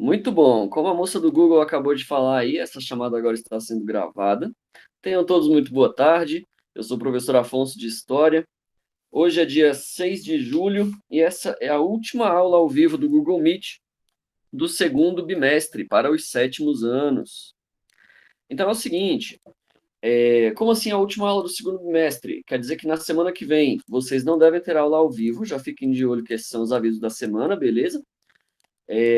Muito bom. Como a moça do Google acabou de falar aí, essa chamada agora está sendo gravada. Tenham todos muito boa tarde. Eu sou o professor Afonso de História. Hoje é dia 6 de julho e essa é a última aula ao vivo do Google Meet do segundo bimestre para os sétimos anos. Então é o seguinte, como assim a última aula do segundo bimestre? Quer dizer que na semana que vem vocês não devem ter aula ao vivo, já fiquem de olho que esses são os avisos da semana, beleza?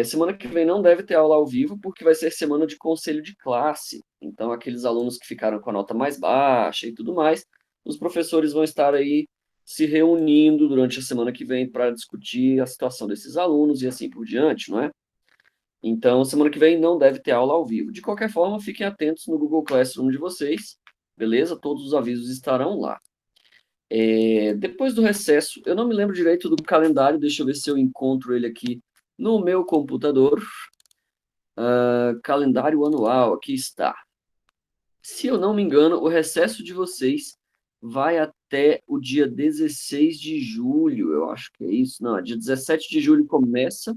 Semana que vem não deve ter aula ao vivo, porque vai ser semana de conselho de classe. Então, aqueles alunos que ficaram com a nota mais baixa e tudo mais, os professores vão estar aí se reunindo durante a semana que vem para discutir a situação desses alunos e assim por diante, não é? Então, semana que vem não deve ter aula ao vivo. De qualquer forma, fiquem atentos no Google Classroom de vocês, beleza? Todos os avisos estarão lá. Depois do recesso, eu não me lembro direito do calendário, deixa eu ver se eu encontro ele aqui no meu computador. Calendário anual, aqui está. Se eu não me engano, o recesso de vocês vai até o dia 16 de julho, eu acho que é isso. Não, dia 17 de julho começa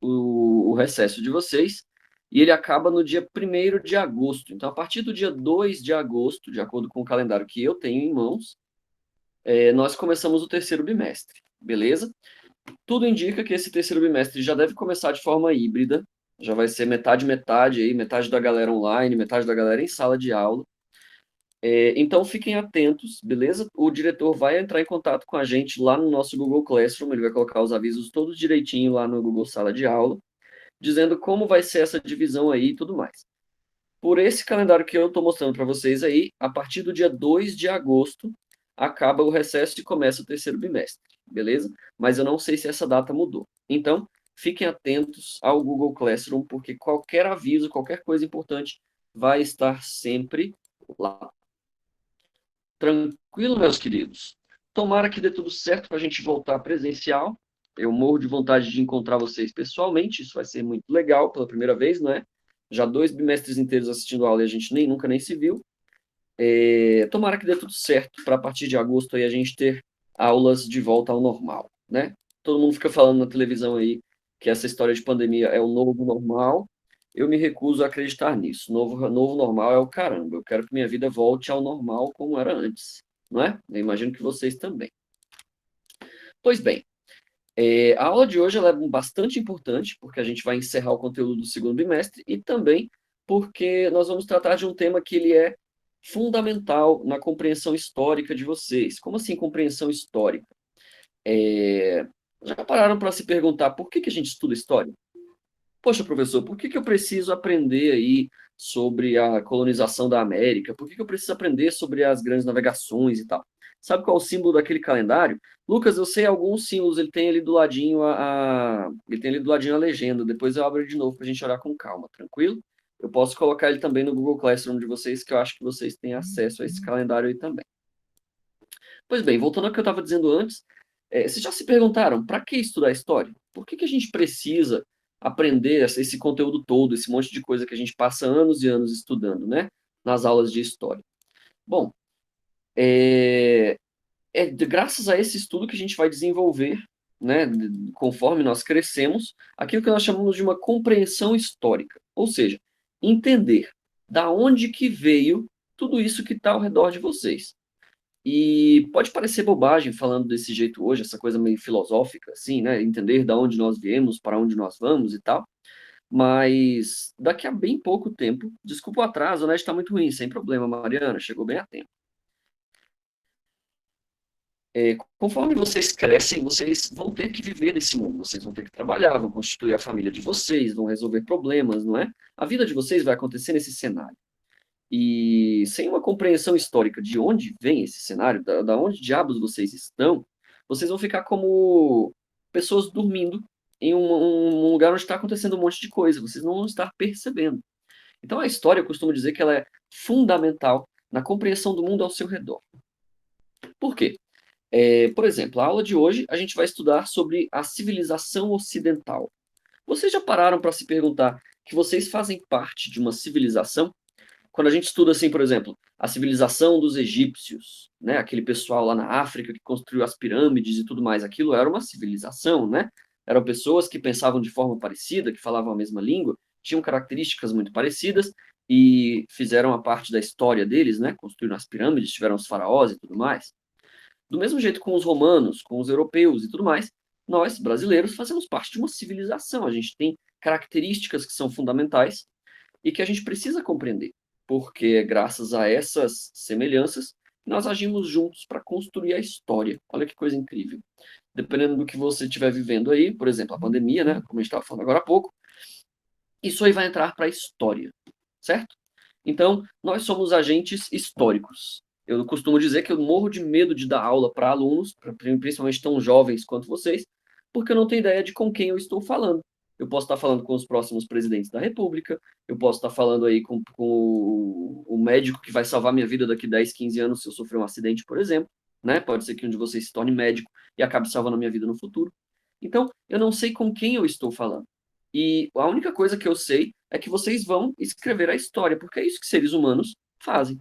o recesso de vocês e ele acaba no dia 1º de agosto. Então, a partir do dia 2 de agosto, de acordo com o calendário que eu tenho em mãos, nós começamos o terceiro bimestre, beleza? Tudo indica que esse terceiro bimestre já deve começar de forma híbrida, já vai ser metade, metade aí, metade da galera online, metade da galera em sala de aula. Então fiquem atentos, beleza? O diretor vai entrar em contato com a gente lá no nosso Google Classroom, ele vai colocar os avisos todos direitinho lá no Google Sala de Aula, dizendo como vai ser essa divisão aí e tudo mais. Por esse calendário que eu estou mostrando para vocês aí, a partir do dia 2 de agosto, acaba o recesso e começa o terceiro bimestre, beleza? Mas eu não sei se essa data mudou. Então, fiquem atentos ao Google Classroom, porque qualquer aviso, qualquer coisa importante, vai estar sempre lá. Tranquilo, meus queridos? Tomara que dê tudo certo para a gente voltar presencial. Eu morro de vontade de encontrar vocês pessoalmente, isso vai ser muito legal pela primeira vez, não é? Já 2 bimestres inteiros assistindo aula e a gente nunca nem se viu. Tomara que dê tudo certo para a partir de agosto aí a gente ter aulas de volta ao normal, né? Todo mundo fica falando na televisão aí que essa história de pandemia é o novo normal. Eu me recuso a acreditar nisso. Novo normal é o caramba. Eu quero que minha vida volte ao normal como era antes, não é? Eu imagino que vocês também. Pois bem, a aula de hoje ela é bastante importante, porque a gente vai encerrar o conteúdo do segundo bimestre e também porque nós vamos tratar de um tema que ele é fundamental na compreensão histórica de vocês. Como assim compreensão histórica? Já pararam para se perguntar por que a gente estuda história? Poxa, professor, por que eu preciso aprender aí sobre a colonização da América? Por que eu preciso aprender sobre as grandes navegações e tal? Sabe qual é o símbolo daquele calendário? Lucas, eu sei alguns símbolos, ele tem ali do ladinho ele tem ali do ladinho a legenda. Depois eu abro ele de novo para a gente olhar com calma, tranquilo? Eu posso colocar ele também no Google Classroom de vocês, que eu acho que vocês têm acesso a esse calendário aí também. Pois bem, voltando ao que eu estava dizendo antes, vocês já se perguntaram, para que estudar história? Por que a gente precisa aprender esse conteúdo todo, esse monte de coisa que a gente passa anos e anos estudando, né? Nas aulas de história. Bom, graças a esse estudo que a gente vai desenvolver, né, conforme nós crescemos, aquilo que nós chamamos de uma compreensão histórica. Ou seja, entender da onde que veio tudo isso que está ao redor de vocês. E pode parecer bobagem falando desse jeito hoje, essa coisa meio filosófica, assim, né? Entender de onde nós viemos, para onde nós vamos e tal. Mas daqui a bem pouco tempo, desculpa o atraso, né? Está muito ruim, sem problema, Mariana, chegou bem a tempo. Conforme vocês crescem, vocês vão ter que viver nesse mundo, vocês vão ter que trabalhar, vão constituir a família de vocês, vão resolver problemas, não é? A vida de vocês vai acontecer nesse cenário. E sem uma compreensão histórica de onde vem esse cenário, da onde diabos vocês estão, vocês vão ficar como pessoas dormindo em um lugar onde está acontecendo um monte de coisa, vocês não vão estar percebendo. Então a história, eu costumo dizer que ela é fundamental na compreensão do mundo ao seu redor. Por quê? Por exemplo, a aula de hoje a gente vai estudar sobre a civilização ocidental. Vocês já pararam para se perguntar que vocês fazem parte de uma civilização? Quando a gente estuda, assim, por exemplo, a civilização dos egípcios, né? Aquele pessoal lá na África que construiu as pirâmides e tudo mais, aquilo era uma civilização, né? Eram pessoas que pensavam de forma parecida, que falavam a mesma língua, tinham características muito parecidas e fizeram a parte da história deles, né? Construíram as pirâmides, tiveram os faraós e tudo mais. Do mesmo jeito com os romanos, com os europeus e tudo mais, nós, brasileiros, fazemos parte de uma civilização. A gente tem características que são fundamentais e que a gente precisa compreender, porque é graças a essas semelhanças nós agimos juntos para construir a história. Olha que coisa incrível. Dependendo do que você estiver vivendo aí, por exemplo, a pandemia, né, como a gente estava falando agora há pouco, isso aí vai entrar para a história, certo? Então, nós somos agentes históricos. Eu costumo dizer que eu morro de medo de dar aula para alunos, principalmente tão jovens quanto vocês, porque eu não tenho ideia de com quem eu estou falando. Eu posso estar falando com os próximos presidentes da República, eu posso estar falando aí com o médico que vai salvar minha vida daqui 10, 15 anos se eu sofrer um acidente, por exemplo. Né? Pode ser que um de vocês se torne médico e acabe salvando a minha vida no futuro. Então, eu não sei com quem eu estou falando. E a única coisa que eu sei é que vocês vão escrever a história, porque é isso que seres humanos fazem.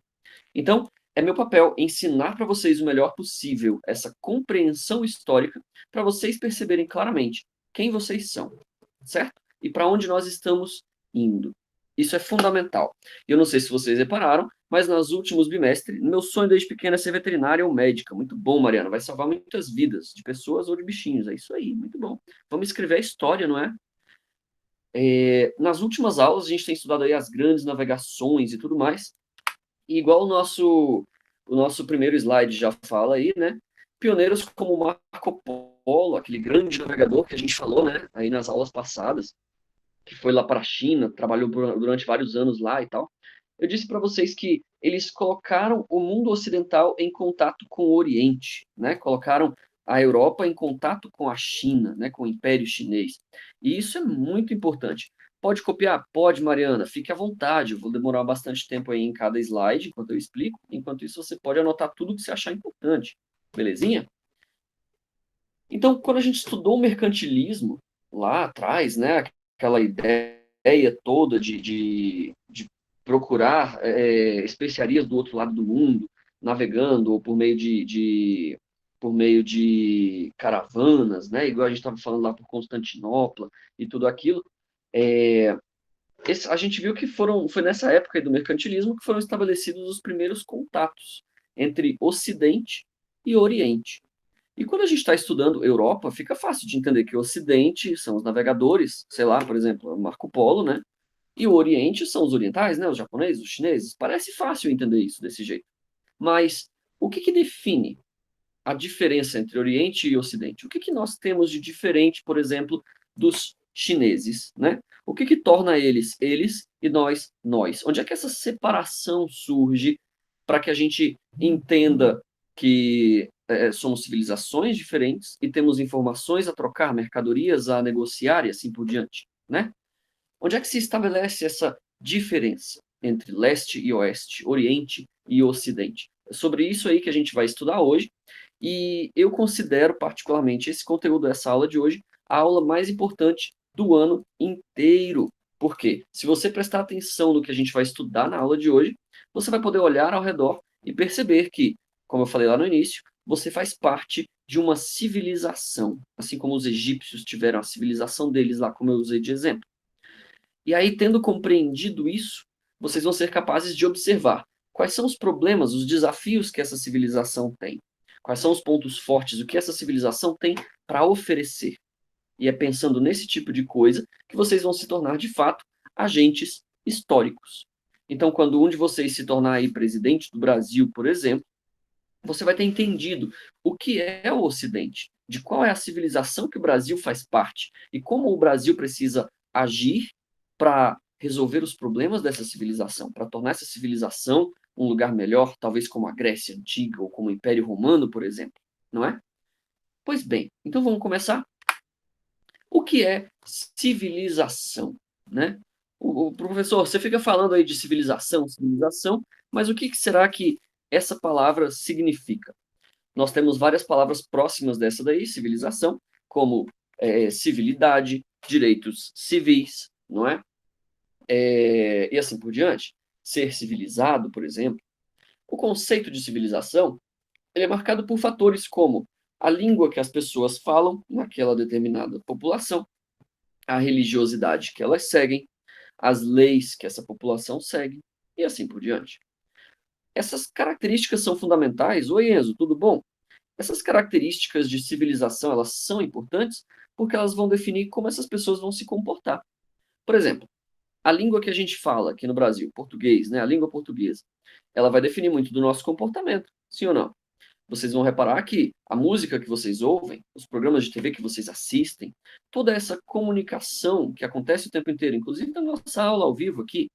Então, é meu papel ensinar para vocês o melhor possível essa compreensão histórica, para vocês perceberem claramente quem vocês são, certo? E para onde nós estamos indo. Isso é fundamental. Eu não sei se vocês repararam, mas nos últimos bimestres, meu sonho desde pequeno é ser veterinária ou médica. Muito bom, Mariana. Vai salvar muitas vidas, de pessoas ou de bichinhos. É isso aí, muito bom. Vamos escrever a história, não é? Nas últimas aulas, a gente tem estudado aí as grandes navegações e tudo mais. E igual o nosso primeiro slide já fala aí, né? Pioneiros como Marco Polo, aquele grande navegador que a gente falou, né? Aí nas aulas passadas, que foi lá para a China, trabalhou durante vários anos lá e tal. Eu disse para vocês que eles colocaram o mundo ocidental em contato com o Oriente, né? Colocaram a Europa em contato com a China, né? Com o Império Chinês. E isso é muito importante. Pode copiar? Pode, Mariana. Fique à vontade. Eu vou demorar bastante tempo aí em cada slide enquanto eu explico. Enquanto isso, você pode anotar tudo que você achar importante. Belezinha? Então, quando a gente estudou o mercantilismo lá atrás, né? Aquela ideia toda de procurar especiarias do outro lado do mundo, navegando ou por meio de caravanas, né? Igual a gente estava falando lá por Constantinopla e tudo aquilo. É, a gente viu que foi nessa época aí do mercantilismo que foram estabelecidos os primeiros contatos entre Ocidente e Oriente. E quando a gente está estudando Europa, fica fácil de entender que o Ocidente são os navegadores, sei lá, por exemplo, o Marco Polo, né? E o Oriente são os orientais, né? Os japoneses, os chineses. Parece fácil entender isso desse jeito. Mas o que define a diferença entre Oriente e Ocidente? O que nós temos de diferente, por exemplo, dos chineses, né? O que torna eles e nós? Onde é que essa separação surge para que a gente entenda que somos civilizações diferentes e temos informações a trocar, mercadorias a negociar e assim por diante, né? Onde é que se estabelece essa diferença entre leste e oeste, oriente e ocidente? É sobre isso aí que a gente vai estudar hoje, e eu considero particularmente esse conteúdo dessa aula de hoje a aula mais importante do ano inteiro. Por quê? Se você prestar atenção no que a gente vai estudar na aula de hoje, você vai poder olhar ao redor e perceber que, como eu falei lá no início, você faz parte de uma civilização, assim como os egípcios tiveram a civilização deles lá, como eu usei de exemplo. E aí, tendo compreendido isso, vocês vão ser capazes de observar quais são os problemas, os desafios que essa civilização tem. Quais são os pontos fortes, o que essa civilização tem para oferecer. E é pensando nesse tipo de coisa que vocês vão se tornar, de fato, agentes históricos. Então, quando um de vocês se tornar aí presidente do Brasil, por exemplo, você vai ter entendido o que é o Ocidente, de qual é a civilização que o Brasil faz parte e como o Brasil precisa agir para resolver os problemas dessa civilização, para tornar essa civilização um lugar melhor, talvez como a Grécia Antiga ou como o Império Romano, por exemplo, não é? Pois bem, então vamos começar. O que é civilização, né? O professor, você fica falando aí de civilização, civilização, mas o que será que essa palavra significa? Nós temos várias palavras próximas dessa daí, civilização, como civilidade, direitos civis, não é? E assim por diante. Ser civilizado, por exemplo. O conceito de civilização ele é marcado por fatores como a língua que as pessoas falam naquela determinada população, a religiosidade que elas seguem, as leis que essa população segue, e assim por diante. Essas características são fundamentais. Oi, Enzo, tudo bom? Essas características de civilização, elas são importantes porque elas vão definir como essas pessoas vão se comportar. Por exemplo, a língua que a gente fala aqui no Brasil, português, né? A língua portuguesa, ela vai definir muito do nosso comportamento, sim ou não? Vocês vão reparar que a música que vocês ouvem, os programas de TV que vocês assistem, toda essa comunicação que acontece o tempo inteiro, inclusive na nossa aula ao vivo aqui,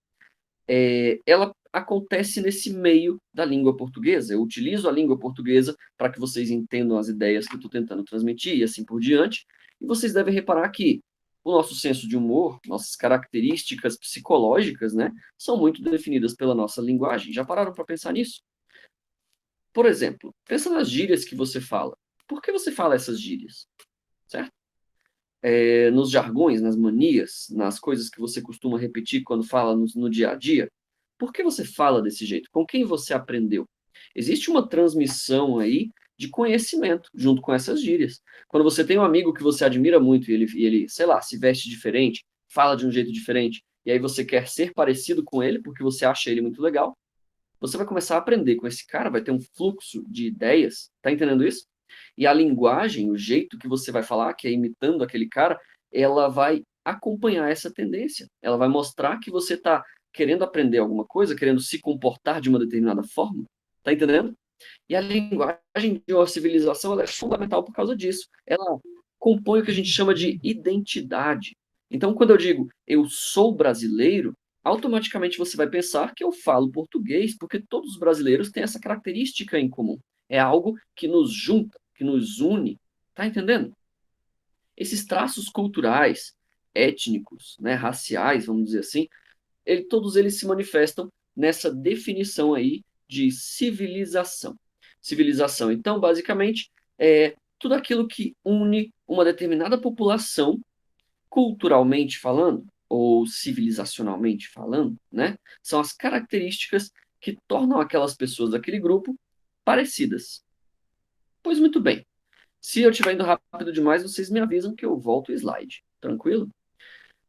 ela acontece nesse meio da língua portuguesa. Eu utilizo a língua portuguesa para que vocês entendam as ideias que eu estou tentando transmitir e assim por diante. E vocês devem reparar que o nosso senso de humor, nossas características psicológicas, né, são muito definidas pela nossa linguagem. Já pararam para pensar nisso? Por exemplo, pensa nas gírias que você fala. Por que você fala essas gírias? Certo? Nos jargões, nas manias, nas coisas que você costuma repetir quando fala no dia a dia. Por que você fala desse jeito? Com quem você aprendeu? Existe uma transmissão aí de conhecimento junto com essas gírias. Quando você tem um amigo que você admira muito e ele, sei lá, se veste diferente, fala de um jeito diferente, e aí você quer ser parecido com ele porque você acha ele muito legal, você vai começar a aprender com esse cara, vai ter um fluxo de ideias, tá entendendo isso? E a linguagem, o jeito que você vai falar, que é imitando aquele cara, ela vai acompanhar essa tendência. Ela vai mostrar que você está querendo aprender alguma coisa, querendo se comportar de uma determinada forma. Tá entendendo? E a linguagem de uma civilização ela é fundamental por causa disso. Ela compõe o que a gente chama de identidade. Então, quando eu digo eu sou brasileiro, automaticamente você vai pensar que eu falo português, porque todos os brasileiros têm essa característica em comum. É algo que nos junta, que nos une. Tá entendendo? Esses traços culturais, étnicos, né, raciais, vamos dizer assim, todos eles se manifestam nessa definição aí de civilização. Civilização, então, basicamente, é tudo aquilo que une uma determinada população, culturalmente falando, ou civilizacionalmente falando, né? São as características que tornam aquelas pessoas daquele grupo parecidas. Pois muito bem. Se eu estiver indo rápido demais, vocês me avisam que eu volto o slide. Tranquilo?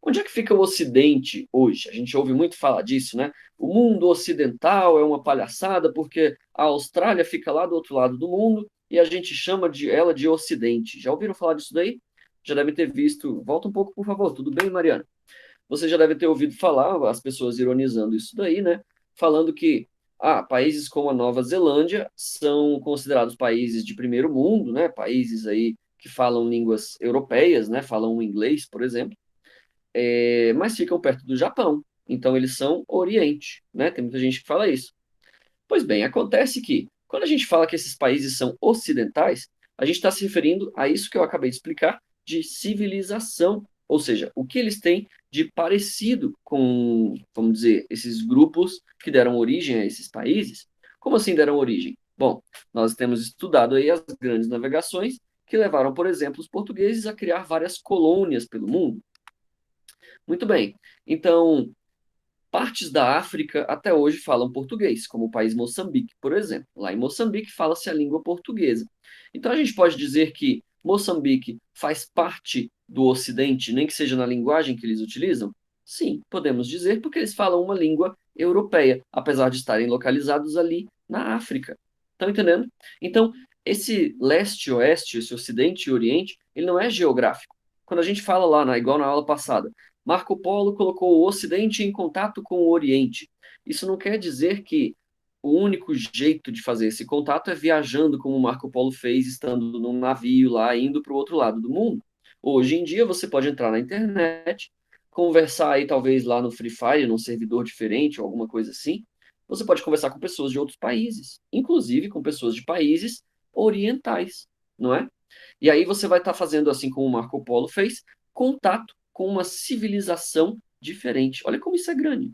Onde é que fica o Ocidente hoje? A gente ouve muito falar disso, né? O mundo ocidental é uma palhaçada porque a Austrália fica lá do outro lado do mundo e a gente chama ela de Ocidente. Já ouviram falar disso daí? Já devem ter visto. Volta um pouco, por favor. Tudo bem, Mariana? Você já deve ter ouvido falar, as pessoas ironizando isso daí, né? Falando que países como a Nova Zelândia são considerados países de primeiro mundo, né? Países aí que falam línguas europeias, né? Falam inglês, por exemplo, mas ficam perto do Japão. Então, eles são Oriente, né? Tem muita gente que fala isso. Pois bem, acontece que, quando a gente fala que esses países são ocidentais, a gente está se referindo a isso que eu acabei de explicar, de civilização. Ou seja, o que eles têm de parecido com, vamos dizer, esses grupos que deram origem a esses países. Como assim deram origem? Bom, nós temos estudado aí as grandes navegações que levaram, por exemplo, os portugueses a criar várias colônias pelo mundo. Muito bem. Então, partes da África até hoje falam português, como o país Moçambique, por exemplo. Lá em Moçambique fala-se a língua portuguesa. Então a gente pode dizer que Moçambique faz parte do Ocidente, nem que seja na linguagem que eles utilizam? Sim, podemos dizer, porque eles falam uma língua europeia, apesar de estarem localizados ali na África. Estão entendendo? Então, esse leste-oeste, esse ocidente e oriente, ele não é geográfico. Quando a gente fala lá, igual na aula passada, Marco Polo colocou o Ocidente em contato com o Oriente. Isso não quer dizer que o único jeito de fazer esse contato é viajando, como Marco Polo fez, estando num navio lá, indo para o outro lado do mundo. Hoje em dia, você pode entrar na internet, conversar aí, talvez lá no Free Fire, num servidor diferente ou alguma coisa assim. Você pode conversar com pessoas de outros países, inclusive com pessoas de países orientais, não é? E aí você vai estar fazendo, assim como o Marco Polo fez, contato com uma civilização diferente. Olha como isso é grande.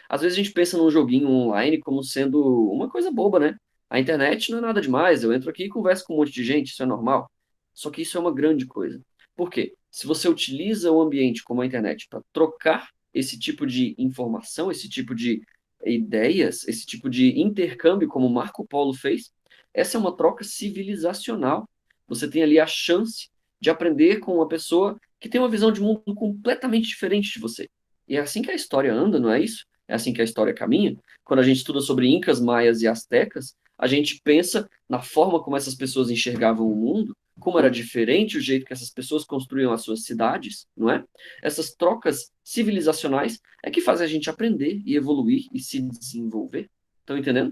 Às vezes a gente pensa num joguinho online como sendo uma coisa boba, né? A internet não é nada demais. Eu entro aqui e converso com um monte de gente, isso é normal. Só que isso é uma grande coisa. Por quê? Se você utiliza o ambiente como a internet para trocar esse tipo de informação, esse tipo de ideias, esse tipo de intercâmbio, como Marco Polo fez, essa é uma troca civilizacional. Você tem ali a chance de aprender com uma pessoa que tem uma visão de mundo completamente diferente de você. E é assim que a história anda, não é isso? É assim que a história caminha. Quando a gente estuda sobre incas, maias e astecas, a gente pensa na forma como essas pessoas enxergavam o mundo, como era diferente o jeito que essas pessoas construíam as suas cidades, não é? Essas trocas civilizacionais é que fazem a gente aprender e evoluir e se desenvolver. Estão entendendo?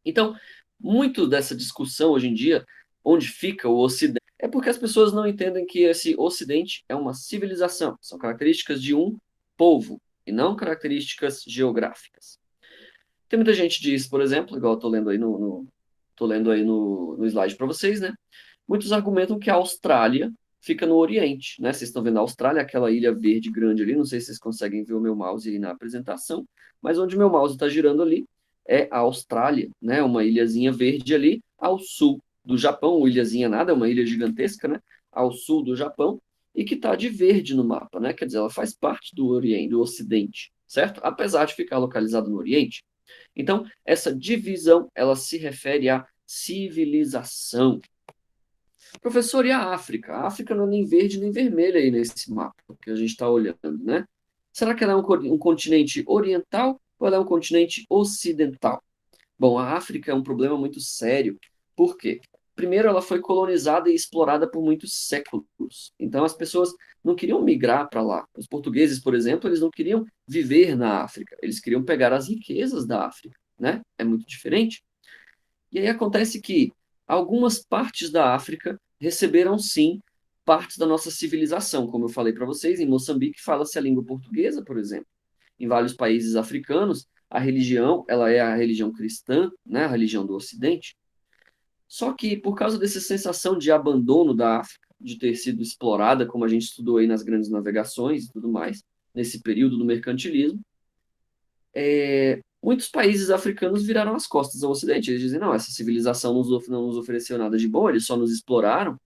Então, muito dessa discussão hoje em dia, onde fica o Ocidente, é porque as pessoas não entendem que esse Ocidente é uma civilização, são características de um povo e não características geográficas. Tem muita gente que diz, por exemplo, igual eu estou lendo aí tô lendo aí no slide para vocês, né? Muitos argumentam que a Austrália fica no Oriente, né? Vocês estão vendo a Austrália, aquela ilha verde grande ali, não sei se vocês conseguem ver o meu mouse aí na apresentação, mas onde meu mouse está girando ali é a Austrália, né? Uma ilhazinha verde ali ao sul do Japão, uma ilhazinha nada, é uma ilha gigantesca, né? Ao sul do Japão, e que está de verde no mapa, né? Quer dizer, ela faz parte do Oriente, do Ocidente, certo? Apesar de ficar localizada no Oriente. Então, essa divisão, ela se refere à civilização. Professor, e a África? A África não é nem verde nem vermelha aí nesse mapa que a gente está olhando, né? Será que ela é um continente oriental ou ela é um continente ocidental? Bom, a África é um problema muito sério. Por quê? Primeiro, ela foi colonizada e explorada por muitos séculos. Então, as pessoas não queriam migrar para lá. Os portugueses, por exemplo, eles não queriam viver na África. Eles queriam pegar as riquezas da África, né? É muito diferente. E aí acontece que algumas partes da África receberam, sim, partes da nossa civilização. Como eu falei para vocês, em Moçambique fala-se a língua portuguesa, por exemplo. Em vários países africanos, a religião, ela é a religião cristã, né, a religião do Ocidente. Só que por causa dessa sensação de abandono da África, de ter sido explorada, como a gente estudou aí nas grandes navegações e tudo mais, nesse período do mercantilismo, muitos países africanos viraram as costas ao Ocidente. Eles dizem, não, essa civilização não nos ofereceu nada de bom, eles só nos exploraram.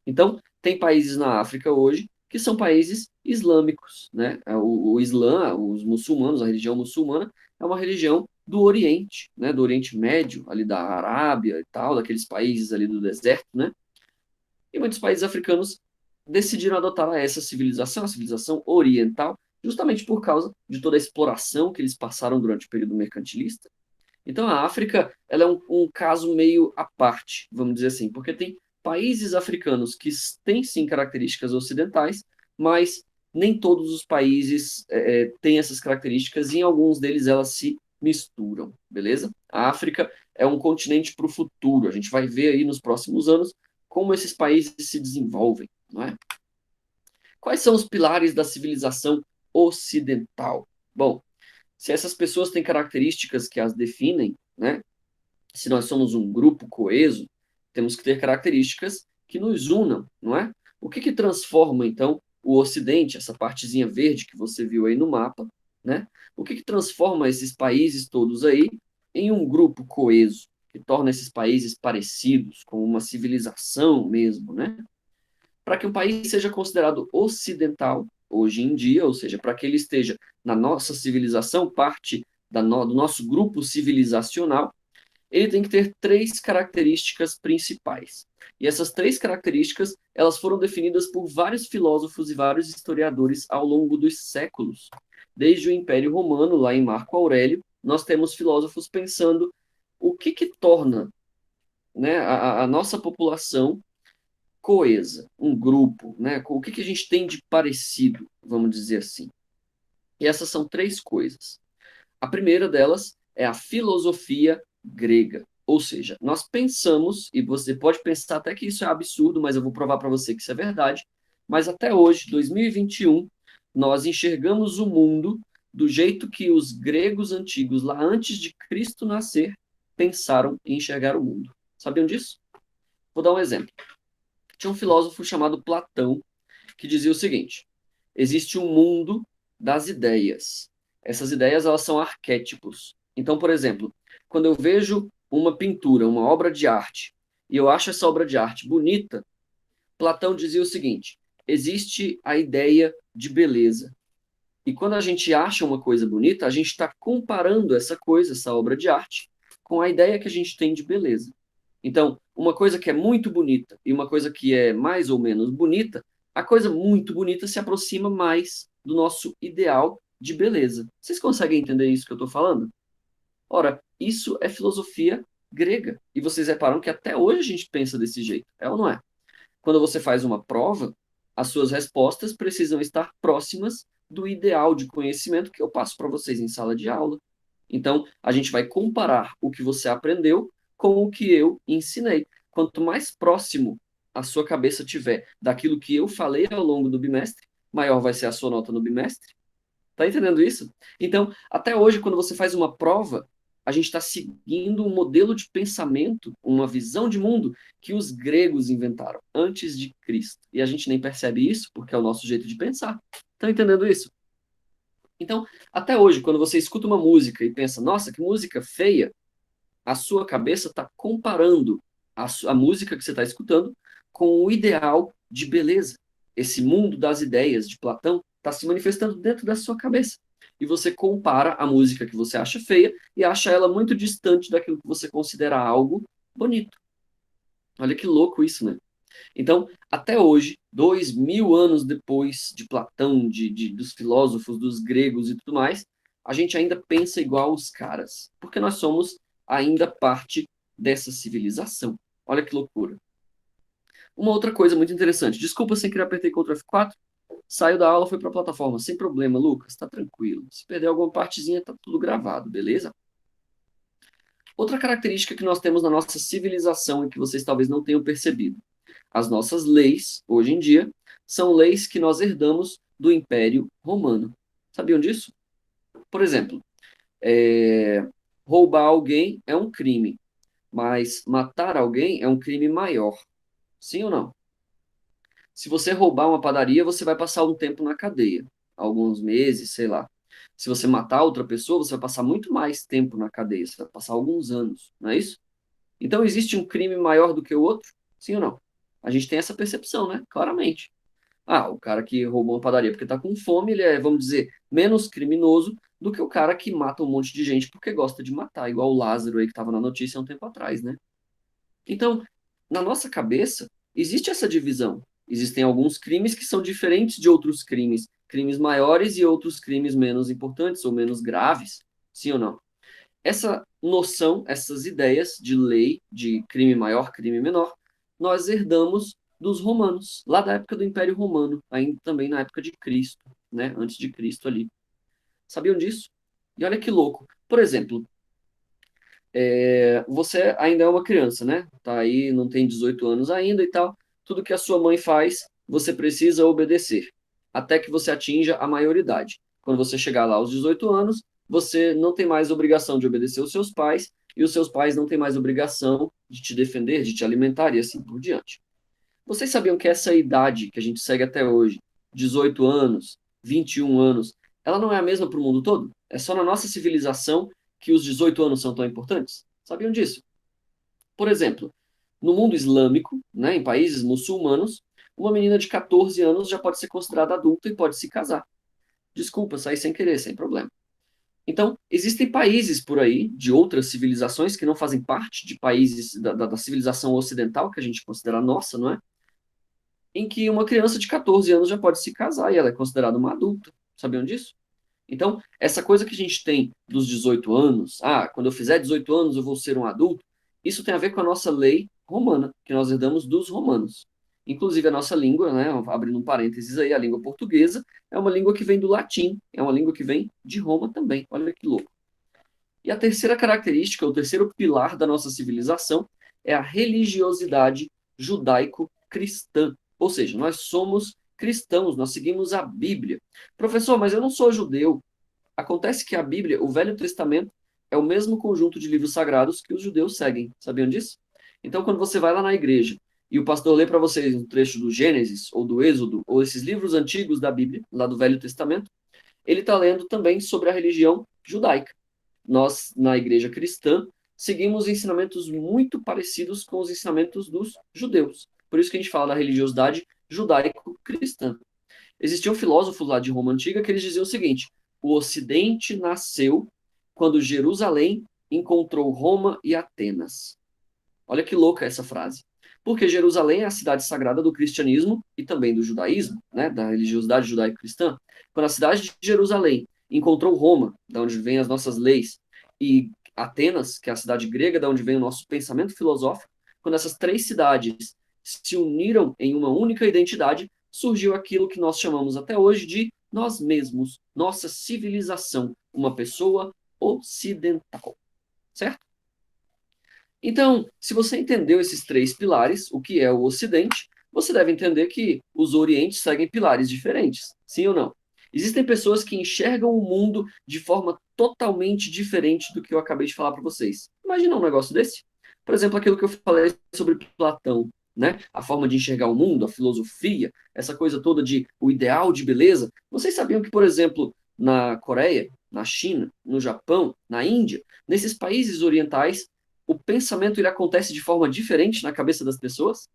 Então, tem países na África hoje que são países islâmicos, né? O Islã, os muçulmanos, a religião muçulmana, é uma religião do Oriente, né? Do Oriente Médio, ali da Arábia e tal, daqueles países ali do deserto, né? E muitos países africanos decidiram adotar essa civilização, a civilização oriental, justamente por causa de toda a exploração que eles passaram durante o período mercantilista. Então, a África ela é um caso meio à parte, vamos dizer assim, porque tem países africanos que têm, sim, características ocidentais, mas nem todos os países têm essas características e em alguns deles elas se misturam, beleza? A África é um continente para o futuro. A gente vai ver aí nos próximos anos como esses países se desenvolvem, não é? Quais são os pilares da civilização ocidental? Bom, se essas pessoas têm características que as definem, né? Se nós somos um grupo coeso, temos que ter características que nos unam, não é? O que transforma, então, o Ocidente, essa partezinha verde que você viu aí no mapa, né? O que transforma esses países todos aí em um grupo coeso, que torna esses países parecidos, com uma civilização mesmo, né? Para que um país seja considerado ocidental hoje em dia, ou seja, para que ele esteja na nossa civilização, parte do nosso grupo civilizacional, ele tem que ter três características principais. E essas três características, elas foram definidas por vários filósofos e vários historiadores ao longo dos séculos. Desde o Império Romano, lá em Marco Aurélio, nós temos filósofos pensando o que torna, né, a nossa população coesa, um grupo, né? O que a gente tem de parecido, vamos dizer assim. E essas são três coisas. A primeira delas é a filosofia grega. Ou seja, nós pensamos, e você pode pensar até que isso é absurdo, mas eu vou provar para você que isso é verdade, mas até hoje, 2021, nós enxergamos o mundo do jeito que os gregos antigos, lá antes de Cristo nascer, pensaram em enxergar o mundo. Sabiam disso? Vou dar um exemplo. Tinha um filósofo chamado Platão que dizia o seguinte: existe um mundo das ideias. Essas ideias elas são arquétipos. Então, por exemplo, quando eu vejo uma pintura, uma obra de arte, e eu acho essa obra de arte bonita, Platão dizia o seguinte: existe a ideia de beleza. E quando a gente acha uma coisa bonita, a gente está comparando essa coisa, essa obra de arte, com a ideia que a gente tem de beleza. Então, uma coisa que é muito bonita e uma coisa que é mais ou menos bonita, a coisa muito bonita se aproxima mais do nosso ideal de beleza. Vocês conseguem entender isso que eu estou falando? Ora, isso é filosofia grega. E vocês reparam que até hoje a gente pensa desse jeito, é ou não é? Quando você faz uma prova, as suas respostas precisam estar próximas do ideal de conhecimento que eu passo para vocês em sala de aula. Então, a gente vai comparar o que você aprendeu com o que eu ensinei. Quanto mais próximo a sua cabeça tiver daquilo que eu falei ao longo do bimestre, maior vai ser a sua nota no bimestre. Tá entendendo isso? Então, até hoje, quando você faz uma prova, a gente está seguindo um modelo de pensamento, uma visão de mundo que os gregos inventaram antes de Cristo. E a gente nem percebe isso porque é o nosso jeito de pensar. Tá entendendo isso? Então, até hoje, quando você escuta uma música e pensa, nossa, que música feia, a sua cabeça está comparando a música que você está escutando com o ideal de beleza. Esse mundo das ideias de Platão está se manifestando dentro da sua cabeça. E você compara a música que você acha feia e acha ela muito distante daquilo que você considera algo bonito. Olha que louco isso, né? Então, até hoje, 2000 anos depois de Platão, dos filósofos, dos gregos e tudo mais, a gente ainda pensa igual os caras, porque nós somos ainda parte dessa civilização. Olha que loucura. Uma outra coisa muito interessante. Desculpa sem querer apertei Ctrl F4. Saiu da aula, foi para a plataforma. Sem problema, Lucas, tá tranquilo. Se perder alguma partezinha, tá tudo gravado, beleza? Outra característica que nós temos na nossa civilização e que vocês talvez não tenham percebido. As nossas leis, hoje em dia, são leis que nós herdamos do Império Romano. Sabiam disso? Por exemplo, roubar alguém é um crime, mas matar alguém é um crime maior. Sim ou não? Se você roubar uma padaria, você vai passar um tempo na cadeia, alguns meses, sei lá. Se você matar outra pessoa, você vai passar muito mais tempo na cadeia, você vai passar alguns anos, não é isso? Então existe um crime maior do que o outro? Sim ou não? A gente tem essa percepção, né? Claramente. Ah, o cara que roubou uma padaria porque tá com fome, ele é, vamos dizer, menos criminoso do que o cara que mata um monte de gente porque gosta de matar, igual o Lázaro aí que estava na notícia há um tempo atrás, né? Então, na nossa cabeça, existe essa divisão. Existem alguns crimes que são diferentes de outros crimes, crimes maiores e outros crimes menos importantes ou menos graves, sim ou não? Essa noção, essas ideias de lei, de crime maior, crime menor, nós herdamos dos romanos, lá da época do Império Romano, ainda também na época de Cristo, né? Antes de Cristo ali. Sabiam disso? E olha que louco. Por exemplo, você ainda é uma criança, né? Tá aí, não tem 18 anos ainda e tal. Tudo que a sua mãe faz, você precisa obedecer, até que você atinja a maioridade. Quando você chegar lá aos 18 anos, você não tem mais obrigação de obedecer aos seus pais, e os seus pais não têm mais obrigação de te defender, de te alimentar e assim por diante. Vocês sabiam que essa idade que a gente segue até hoje, 18 anos, 21 anos, ela não é a mesma para o mundo todo? É só na nossa civilização que os 18 anos são tão importantes? Sabiam disso? Por exemplo, no mundo islâmico, né, em países muçulmanos, uma menina de 14 anos já pode ser considerada adulta e pode se casar. Desculpa, saí sem querer, sem problema. Então, existem países por aí, de outras civilizações, que não fazem parte de países da civilização ocidental, que a gente considera nossa, não é? Em que uma criança de 14 anos já pode se casar e ela é considerada uma adulta. Sabiam disso? Então, essa coisa que a gente tem dos 18 anos, quando eu fizer 18 anos eu vou ser um adulto, isso tem a ver com a nossa lei romana, que nós herdamos dos romanos. Inclusive, a nossa língua, né, abrindo um parênteses aí, a língua portuguesa, é uma língua que vem do latim, é uma língua que vem de Roma também. Olha que louco. E a terceira característica, o terceiro pilar da nossa civilização é a religiosidade judaico-cristã. Ou seja, nós somos cristãos, nós seguimos a Bíblia. Professor, mas eu não sou judeu. Acontece que a Bíblia, o Velho Testamento, é o mesmo conjunto de livros sagrados que os judeus seguem. Sabiam disso? Então, quando você vai lá na igreja e o pastor lê para vocês um trecho do Gênesis ou do Êxodo, ou esses livros antigos da Bíblia, lá do Velho Testamento, ele está lendo também sobre a religião judaica. Nós, na igreja cristã, seguimos ensinamentos muito parecidos com os ensinamentos dos judeus. Por isso que a gente fala da religiosidade judaico-cristã. Existiam filósofos lá de Roma Antiga que eles diziam o seguinte: o Ocidente nasceu quando Jerusalém encontrou Roma e Atenas. Olha que louca essa frase. Porque Jerusalém é a cidade sagrada do cristianismo e também do judaísmo, né, da religiosidade judaico-cristã. Quando a cidade de Jerusalém encontrou Roma, da onde vêm as nossas leis, e Atenas, que é a cidade grega, da onde vem o nosso pensamento filosófico, quando essas três cidades se uniram em uma única identidade, surgiu aquilo que nós chamamos até hoje de nós mesmos, nossa civilização, uma pessoa ocidental, certo? Então, se você entendeu esses três pilares, o que é o Ocidente, você deve entender que os Orientes seguem pilares diferentes, sim ou não? Existem pessoas que enxergam o mundo de forma totalmente diferente do que eu acabei de falar para vocês. Imagina um negócio desse? Por exemplo, aquilo que eu falei sobre Platão, né? A forma de enxergar o mundo, a filosofia, essa coisa toda de o ideal de beleza. Vocês sabiam que, por exemplo, na Coreia, na China, no Japão, na Índia, nesses países orientais, o pensamento ele acontece de forma diferente na cabeça das pessoas?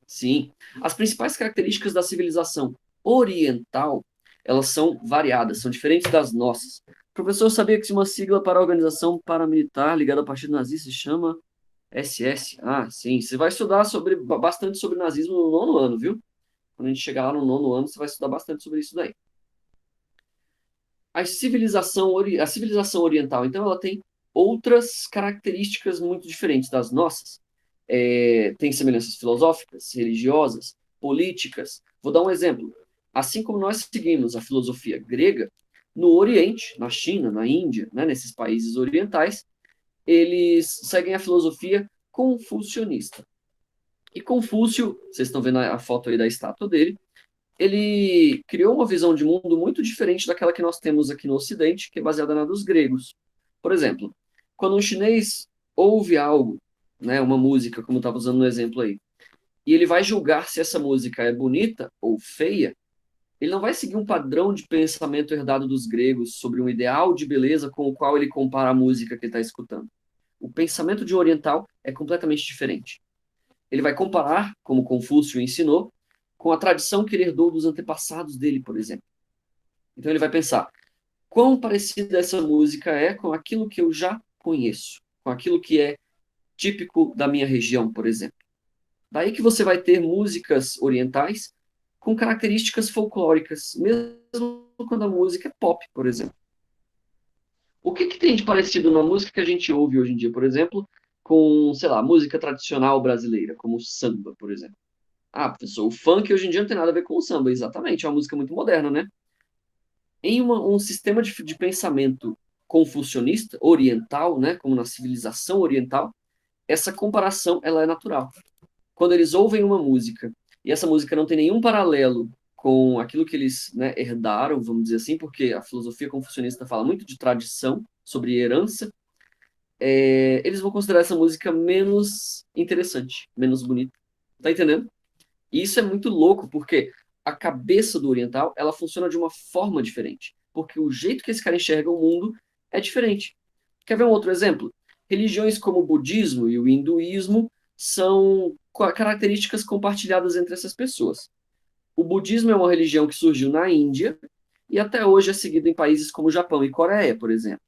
Sim. As principais características da civilização oriental, elas são variadas, são diferentes das nossas. O professor sabia que uma sigla para a organização paramilitar ligada ao Partido Nazista se chama SS? Ah, sim. Você vai estudar bastante sobre nazismo no nono ano, viu? Quando a gente chegar lá no nono ano, você vai estudar bastante sobre isso daí. A civilização oriental, então, ela tem outras características muito diferentes das nossas. Tem semelhanças filosóficas, religiosas, políticas. Vou dar um exemplo. Assim como nós seguimos a filosofia grega, no Oriente, na China, na Índia, né, nesses países orientais, eles seguem a filosofia confucionista. E Confúcio, vocês estão vendo a foto aí da estátua dele, ele criou uma visão de mundo muito diferente daquela que nós temos aqui no Ocidente, que é baseada na dos gregos. Por exemplo, quando um chinês ouve algo, né, uma música, como eu estava usando no exemplo aí, e ele vai julgar se essa música é bonita ou feia, ele não vai seguir um padrão de pensamento herdado dos gregos sobre um ideal de beleza com o qual ele compara a música que ele está escutando. O pensamento de um oriental é completamente diferente. Ele vai comparar, como Confúcio ensinou, com a tradição que ele herdou dos antepassados dele, por exemplo. Então ele vai pensar: quão parecida essa música é com aquilo que eu já conheço, com aquilo que é típico da minha região, por exemplo. Daí que você vai ter músicas orientais com características folclóricas, mesmo quando a música é pop, por exemplo. O que, que tem de parecido na música que a gente ouve hoje em dia, por exemplo, com, sei lá, música tradicional brasileira, como o samba, por exemplo? Ah, professor, o funk hoje em dia não tem nada a ver com o samba, exatamente, é uma música muito moderna, né? Em um sistema de pensamento confucionista, oriental, né, como na civilização oriental, essa comparação ela é natural. Quando eles ouvem uma música e essa música não tem nenhum paralelo com aquilo que eles, né, herdaram, vamos dizer assim, porque a filosofia confucionista fala muito de tradição, sobre herança, eles vão considerar essa música menos interessante, menos bonita. Tá entendendo? E isso é muito louco, porque a cabeça do oriental, ela funciona de uma forma diferente. Porque o jeito que esse cara enxerga o mundo é diferente. Quer ver um outro exemplo? Religiões como o budismo e o hinduísmo são características compartilhadas entre essas pessoas. O budismo é uma religião que surgiu na Índia e até hoje é seguida em países como Japão e Coreia, por exemplo.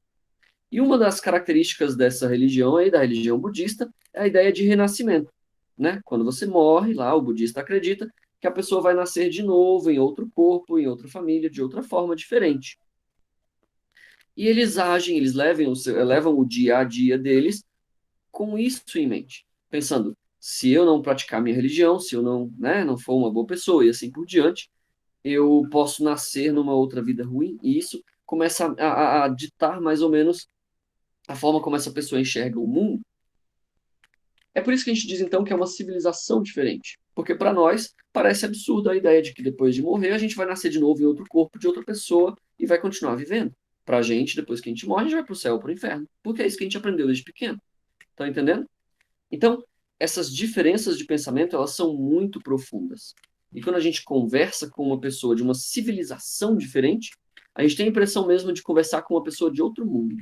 E uma das características dessa religião aí, da religião budista, é a ideia de renascimento, né? Quando você morre, lá o budista acredita que a pessoa vai nascer de novo em outro corpo, em outra família, de outra forma diferente. E eles agem, levam o dia a dia deles com isso em mente, pensando, se eu não praticar minha religião, se eu não, né, não for uma boa pessoa e assim por diante, eu posso nascer numa outra vida ruim, e isso começa a ditar mais ou menos a forma como essa pessoa enxerga o mundo. É por isso que a gente diz então que é uma civilização diferente. Porque para nós parece absurda a ideia de que depois de morrer a gente vai nascer de novo em outro corpo de outra pessoa e vai continuar vivendo. Para a gente, depois que a gente morre, a gente vai para o céu ou para o inferno. Porque é isso que a gente aprendeu desde pequeno. Tá entendendo? Então, essas diferenças de pensamento, elas são muito profundas. E quando a gente conversa com uma pessoa de uma civilização diferente, a gente tem a impressão mesmo de conversar com uma pessoa de outro mundo.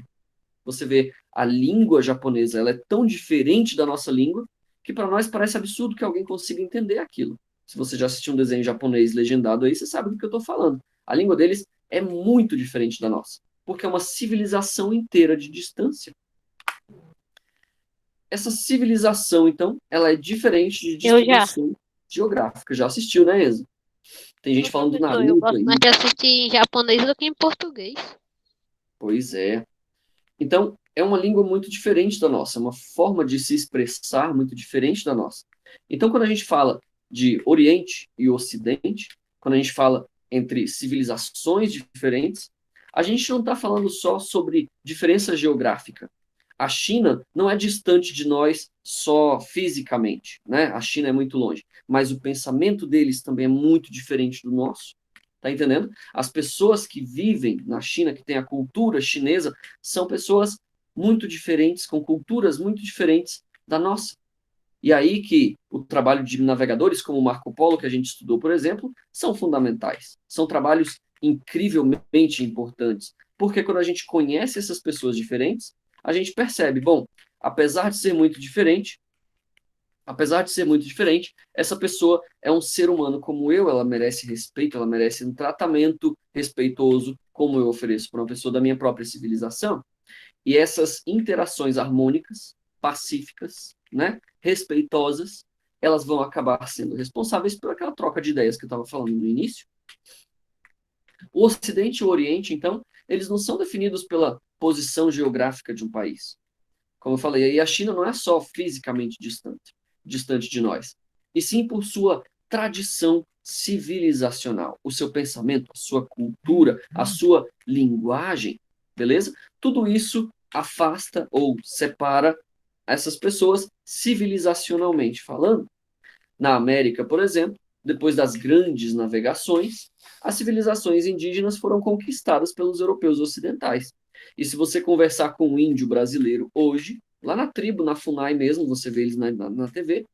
Você vê a língua japonesa, ela é tão diferente da nossa língua que para nós parece absurdo que alguém consiga entender aquilo. Se você já assistiu um desenho japonês legendado aí, você sabe do que eu estou falando. A língua deles é muito diferente da nossa, porque é uma civilização inteira de distância. Essa civilização, então, ela é diferente de Eu já. distribuição geográfica. Já assistiu, né, Enzo? Tem gente Ô, falando do professor, eu Naruto gosto mais aí. de assistir em japonês do que em português. Pois é. Então, é uma língua muito diferente da nossa, é uma forma de se expressar muito diferente da nossa. Então, quando a gente fala de Oriente e Ocidente, quando a gente fala entre civilizações diferentes, a gente não está falando só sobre diferença geográfica. A China não é distante de nós só fisicamente, né? A China é muito longe, mas o pensamento deles também é muito diferente do nosso. Tá entendendo? As pessoas que vivem na China, que têm a cultura chinesa, são pessoas muito diferentes, com culturas muito diferentes da nossa. E aí que o trabalho de navegadores como o Marco Polo, que a gente estudou, por exemplo, são fundamentais. São trabalhos incrivelmente importantes. Porque quando a gente conhece essas pessoas diferentes, a gente percebe, bom, apesar de ser muito diferente, apesar de ser muito diferente, essa pessoa é um ser humano como eu, ela merece respeito, ela merece um tratamento respeitoso, como eu ofereço para uma pessoa da minha própria civilização. E essas interações harmônicas, pacíficas, né, respeitosas, elas vão acabar sendo responsáveis por aquela troca de ideias que eu estava falando no início. O Ocidente e o Oriente, então, eles não são definidos pela posição geográfica de um país. Como eu falei, aí a China não é só fisicamente distante de nós, e sim por sua tradição civilizacional, o seu pensamento, a sua cultura, a sua linguagem, beleza? Tudo isso afasta ou separa essas pessoas civilizacionalmente falando. Na América, por exemplo, depois das grandes navegações, as civilizações indígenas foram conquistadas pelos europeus ocidentais. E se você conversar com um índio brasileiro hoje, lá na tribo, na FUNAI mesmo, você vê eles na TV,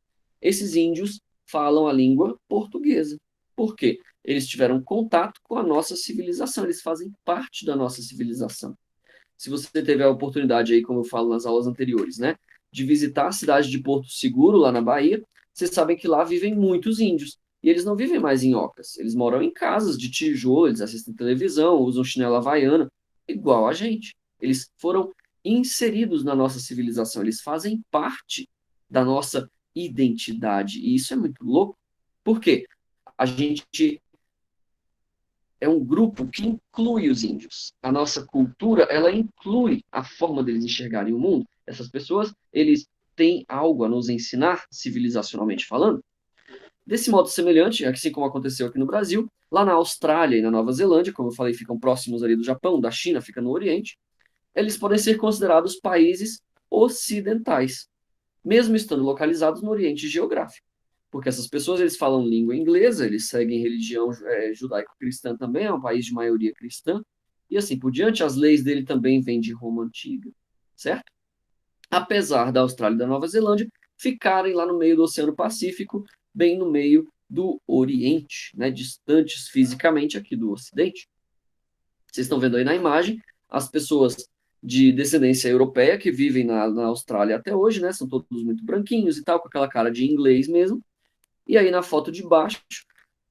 esses índios falam a língua portuguesa. Por quê? Eles tiveram contato com a nossa civilização, eles fazem parte da nossa civilização. Se você teve a oportunidade aí, como eu falo nas aulas anteriores, né, de visitar a cidade de Porto Seguro, lá na Bahia, vocês sabem que lá vivem muitos índios. E eles não vivem mais em ocas, eles moram em casas de tijolo, eles assistem televisão, usam chinela havaiana, igual a gente. Eles foram inseridos na nossa civilização, eles fazem parte da nossa identidade. E isso é muito louco. Por quê? A gente é um grupo que inclui os índios. A nossa cultura, ela inclui a forma deles enxergarem o mundo. Essas pessoas, eles têm algo a nos ensinar, civilizacionalmente falando. Desse modo semelhante, assim como aconteceu aqui no Brasil, lá na Austrália e na Nova Zelândia, como eu falei, ficam próximos ali do Japão, da China, fica no Oriente, eles podem ser considerados países ocidentais, mesmo estando localizados no Oriente geográfico. Porque essas pessoas eles falam língua inglesa, eles seguem religião judaico-cristã também, é um país de maioria cristã, e assim por diante, as leis dele também vêm de Roma antiga, certo? Apesar da Austrália e da Nova Zelândia ficarem lá no meio do Oceano Pacífico, bem no meio do Oriente, né, distantes fisicamente aqui do Ocidente. Vocês estão vendo aí na imagem as pessoas de descendência europeia que vivem na Austrália até hoje, né? São todos muito branquinhos e tal, com aquela cara de inglês mesmo. E aí na foto de baixo,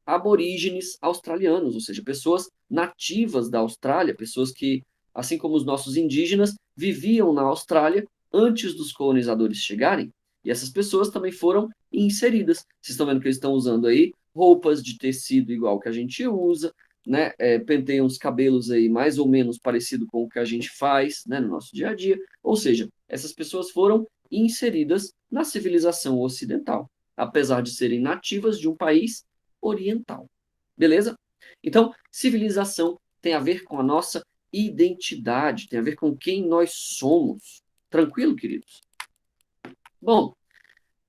aborígenes australianos, ou seja, pessoas nativas da Austrália, pessoas que, assim como os nossos indígenas, viviam na Austrália antes dos colonizadores chegarem. E essas pessoas também foram inseridas. Vocês estão vendo que eles estão usando aí roupas de tecido igual que a gente usa, né? Penteiam os cabelos aí mais ou menos parecido com o que a gente faz, né, no nosso dia a dia. Ou seja, essas pessoas foram inseridas na civilização ocidental, apesar de serem nativas de um país oriental. Beleza? Então, civilização tem a ver com a nossa identidade, tem a ver com quem nós somos. Tranquilo, queridos? Bom,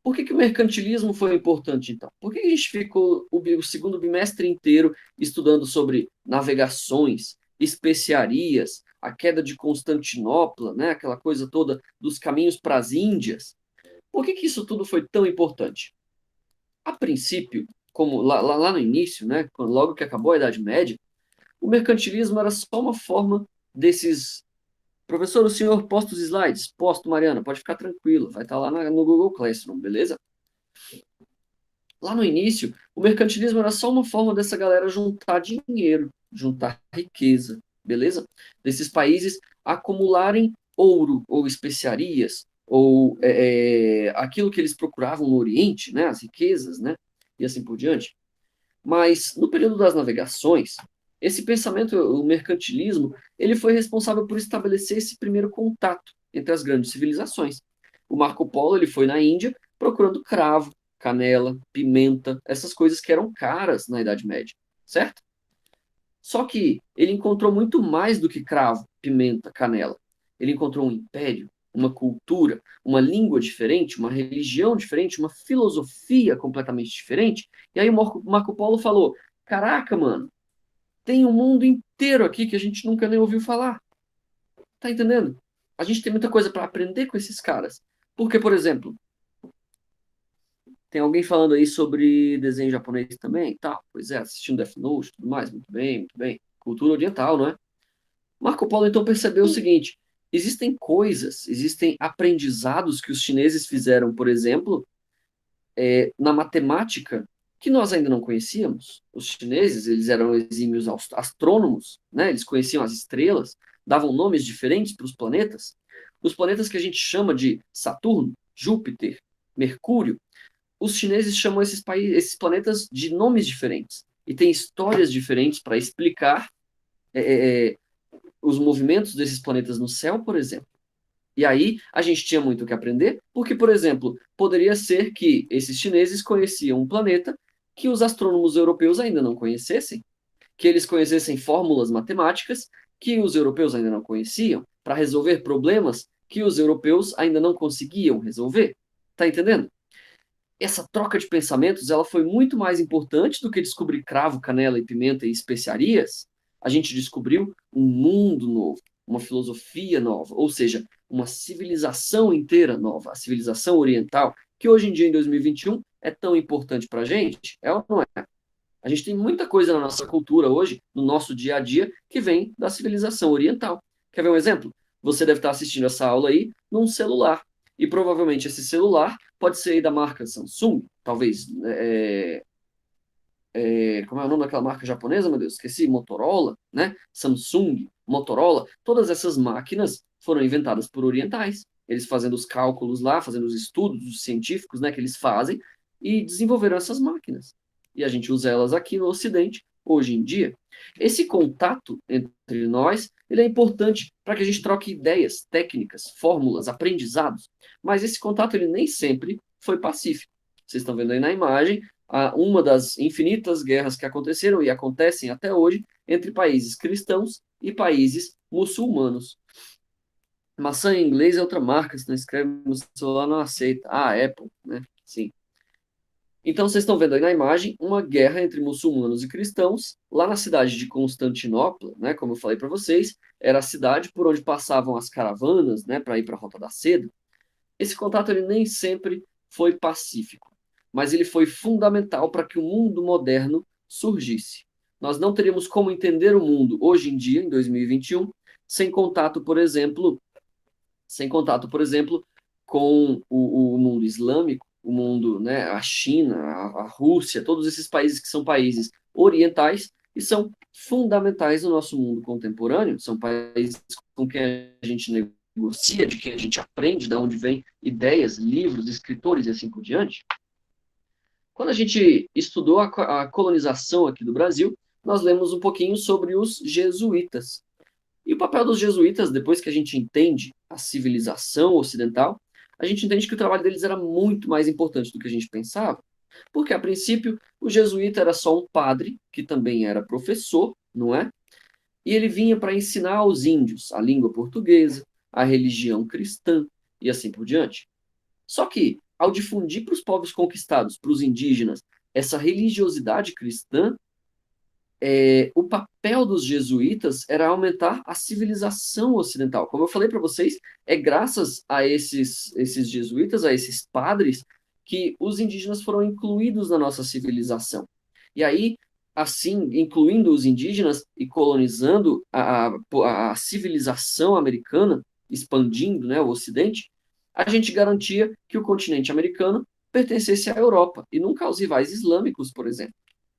por que o mercantilismo foi importante, então? Por que a gente ficou o segundo bimestre inteiro estudando sobre navegações, especiarias, a queda de Constantinopla, né, aquela coisa toda dos caminhos para as Índias? Por que isso tudo foi tão importante? A princípio, como lá no início, né, logo que acabou a Idade Média, o mercantilismo era só uma forma desses. Professor, o senhor posta os slides? Posto, Mariana, pode ficar tranquilo, vai estar lá no Google Classroom, beleza? Lá no início, o mercantilismo era só uma forma dessa galera juntar dinheiro, juntar riqueza, beleza? Desses países acumularem ouro ou especiarias, ou aquilo que eles procuravam no Oriente, né, as riquezas, né, e assim por diante. Mas no período das navegações, esse pensamento, o mercantilismo, ele foi responsável por estabelecer esse primeiro contato entre as grandes civilizações. O Marco Polo ele foi na Índia procurando cravo, canela, pimenta, essas coisas que eram caras na Idade Média, certo? Só que ele encontrou muito mais do que cravo, pimenta, canela. Ele encontrou um império, uma cultura, uma língua diferente, uma religião diferente, uma filosofia completamente diferente. E aí o Marco Polo falou: Caraca, mano, tem um mundo inteiro aqui que a gente nunca nem ouviu falar. Tá entendendo? A gente tem muita coisa para aprender com esses caras. Porque, por exemplo, tem alguém falando aí sobre desenho japonês também e tal. Pois é, assistindo Death Note e tudo mais. Muito bem, muito bem. Cultura oriental, não é? Marco Polo então percebeu o Sim. seguinte: existem coisas, existem aprendizados que os chineses fizeram, por exemplo, na matemática, que nós ainda não conhecíamos. Os chineses, eles eram exímios astrônomos, né? Eles conheciam as estrelas, davam nomes diferentes para os planetas. Os planetas que a gente chama de Saturno, Júpiter, Mercúrio, os chineses chamam esses planetas de nomes diferentes. E tem histórias diferentes para explicar é, é, os movimentos desses planetas no céu, por exemplo. E aí a gente tinha muito o que aprender, porque, por exemplo, poderia ser que esses chineses conheciam um planeta que os astrônomos europeus ainda não conhecessem, que eles conhecessem fórmulas matemáticas que os europeus ainda não conheciam, para resolver problemas que os europeus ainda não conseguiam resolver. Tá entendendo? Essa troca de pensamentos ela foi muito mais importante do que descobrir cravo, canela e pimenta e especiarias. A gente descobriu um mundo novo, uma filosofia nova, ou seja, uma civilização inteira nova, a civilização oriental, que hoje em dia, em 2021, é tão importante para a gente, é ou não é? A gente tem muita coisa na nossa cultura hoje, no nosso dia a dia, que vem da civilização oriental. Quer ver um exemplo? Você deve estar assistindo essa aula aí num celular. E provavelmente esse celular pode ser da marca Samsung, talvez. Como é o nome daquela marca japonesa, meu Deus? Esqueci, Motorola, né? Samsung, Motorola. Todas essas máquinas foram inventadas por orientais. Eles fazendo os cálculos lá, fazendo os estudos científicos, né, que eles fazem, e desenvolveram essas máquinas. E a gente usa elas aqui no Ocidente, hoje em dia. Esse contato entre nós, ele é importante para que a gente troque ideias, técnicas, fórmulas, aprendizados. Mas esse contato, ele nem sempre foi pacífico. Vocês estão vendo aí na imagem uma das infinitas guerras que aconteceram e acontecem até hoje entre países cristãos e países muçulmanos. Maçã em inglês é outra marca, se não escreve no celular não aceita. Ah, Apple, né? Sim. Então vocês estão vendo aí na imagem uma guerra entre muçulmanos e cristãos lá na cidade de Constantinopla, né? Como eu falei para vocês, era a cidade por onde passavam as caravanas, né, para ir para a Rota da Seda. Esse contato ele nem sempre foi pacífico, mas ele foi fundamental para que o mundo moderno surgisse. Nós não teríamos como entender o mundo hoje em dia, em 2021, sem contato, por exemplo, sem contato, por exemplo, com o mundo islâmico, o mundo, né, a China, a Rússia, todos esses países que são países orientais e são fundamentais no nosso mundo contemporâneo, são países com quem a gente negocia, de quem a gente aprende, de onde vem ideias, livros, escritores e assim por diante. Quando a gente estudou a colonização aqui do Brasil, nós lemos um pouquinho sobre os jesuítas. E o papel dos jesuítas, depois que a gente entende a civilização ocidental, a gente entende que o trabalho deles era muito mais importante do que a gente pensava. Porque, a princípio, o jesuíta era só um padre, que também era professor, não é? E ele vinha para ensinar aos índios a língua portuguesa, a religião cristã e assim por diante. Só que, ao difundir para os povos conquistados, para os indígenas, essa religiosidade cristã, o papel dos jesuítas era aumentar a civilização ocidental. Como eu falei para vocês, é graças a esses jesuítas, a esses padres, que os indígenas foram incluídos na nossa civilização. E aí, assim, incluindo os indígenas e colonizando a civilização americana, expandindo, né, o Ocidente, a gente garantia que o continente americano pertencesse à Europa e nunca aos rivais islâmicos, por exemplo.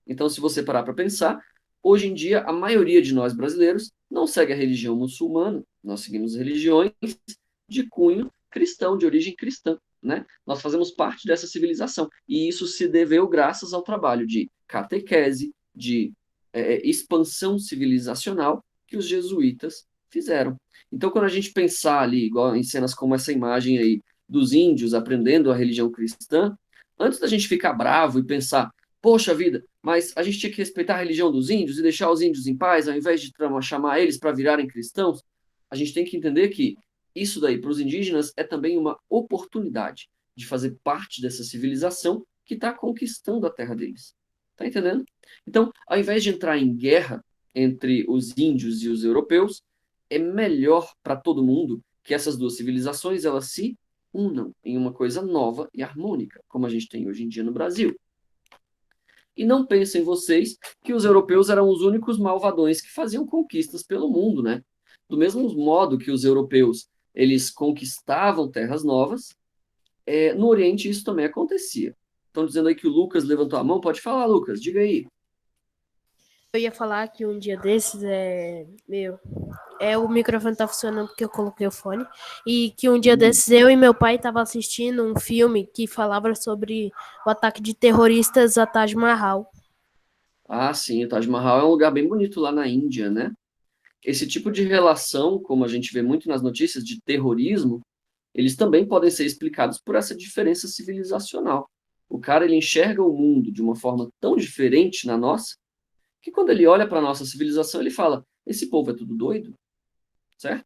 Então, se você parar para pensar, hoje em dia a maioria de nós brasileiros não segue a religião muçulmana, nós seguimos religiões de cunho cristão, de origem cristã, né? Nós fazemos parte dessa civilização. E isso se deveu graças ao trabalho de catequese, de expansão civilizacional que os jesuítas fizeram. Então, quando a gente pensar ali, igual em cenas como essa imagem aí, dos índios aprendendo a religião cristã, antes da gente ficar bravo e pensar, poxa vida, mas a gente tinha que respeitar a religião dos índios e deixar os índios em paz, ao invés de chamar eles para virarem cristãos, a gente tem que entender que isso daí, para os indígenas, é também uma oportunidade de fazer parte dessa civilização que está conquistando a terra deles. Tá entendendo? Então, ao invés de entrar em guerra entre os índios e os europeus, é melhor para todo mundo que essas duas civilizações elas se unam em uma coisa nova e harmônica, como a gente tem hoje em dia no Brasil. E não pensem vocês que os europeus eram os únicos malvadões que faziam conquistas pelo mundo, né? Do mesmo modo que os europeus eles conquistavam terras novas, no Oriente isso também acontecia. Estão dizendo aí que o Lucas levantou a mão. Pode falar, Lucas, diga aí. Eu ia falar que um dia desses o microfone tá funcionando porque eu coloquei o fone. E que um dia desses eu e meu pai tava assistindo um filme que falava sobre o ataque de terroristas a Taj Mahal. Ah, sim, o Taj Mahal é um lugar bem bonito lá na Índia, né? Esse tipo de relação, como a gente vê muito nas notícias de terrorismo, eles também podem ser explicados por essa diferença civilizacional. O cara ele enxerga o mundo de uma forma tão diferente na nossa, que quando ele olha para a nossa civilização, ele fala: esse povo é tudo doido, certo?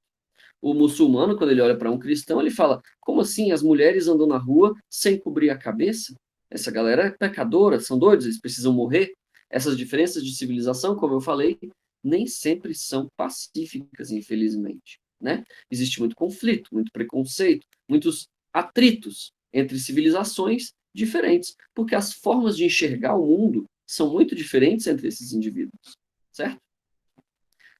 O muçulmano, quando ele olha para um cristão, ele fala: como assim as mulheres andam na rua sem cobrir a cabeça? Essa galera é pecadora, são doidos, eles precisam morrer. Essas diferenças de civilização, como eu falei, nem sempre são pacíficas, infelizmente, né? Existe muito conflito, muito preconceito, muitos atritos entre civilizações diferentes, porque as formas de enxergar o mundo são muito diferentes entre esses indivíduos, certo?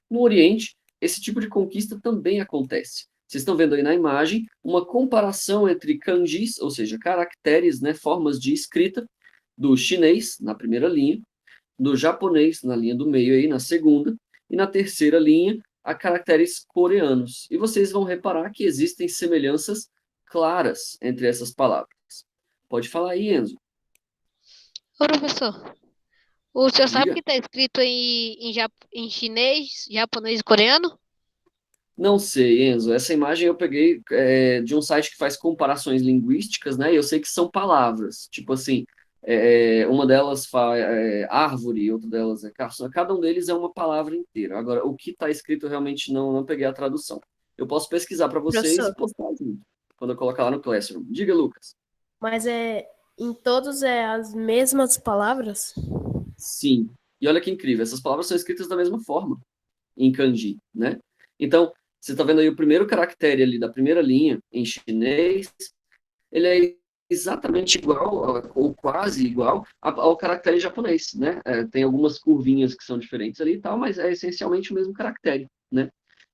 No Oriente, esse tipo de conquista também acontece. Vocês estão vendo aí na imagem uma comparação entre kanjis, ou seja, caracteres, né, formas de escrita, do chinês, na primeira linha, do japonês, na linha do meio aí, na segunda, e na terceira linha, a caracteres coreanos. E vocês vão reparar que existem semelhanças claras entre essas palavras. Pode falar aí, Enzo. Ô, professor, o senhor sabe Diga. que está escrito em chinês, japonês e coreano? Não sei, Enzo. Essa imagem eu peguei de um site que faz comparações linguísticas, né? E eu sei que são palavras. Tipo assim, uma delas faz árvore, outra delas é caçula. Cada um deles é uma palavra inteira. Agora, o que está escrito eu realmente não peguei a tradução. Eu posso pesquisar para vocês e Professor, postar junto, quando eu colocar lá no Classroom. Diga, Lucas. mas em todos as mesmas palavras? Sim. E olha que incrível, essas palavras são escritas da mesma forma, em kanji, né? Então, você está vendo aí o primeiro caractere ali da primeira linha, em chinês, ele é exatamente igual, ou quase igual, ao caractere japonês, né? Tem algumas curvinhas que são diferentes ali e tal, mas é essencialmente o mesmo caractere, né?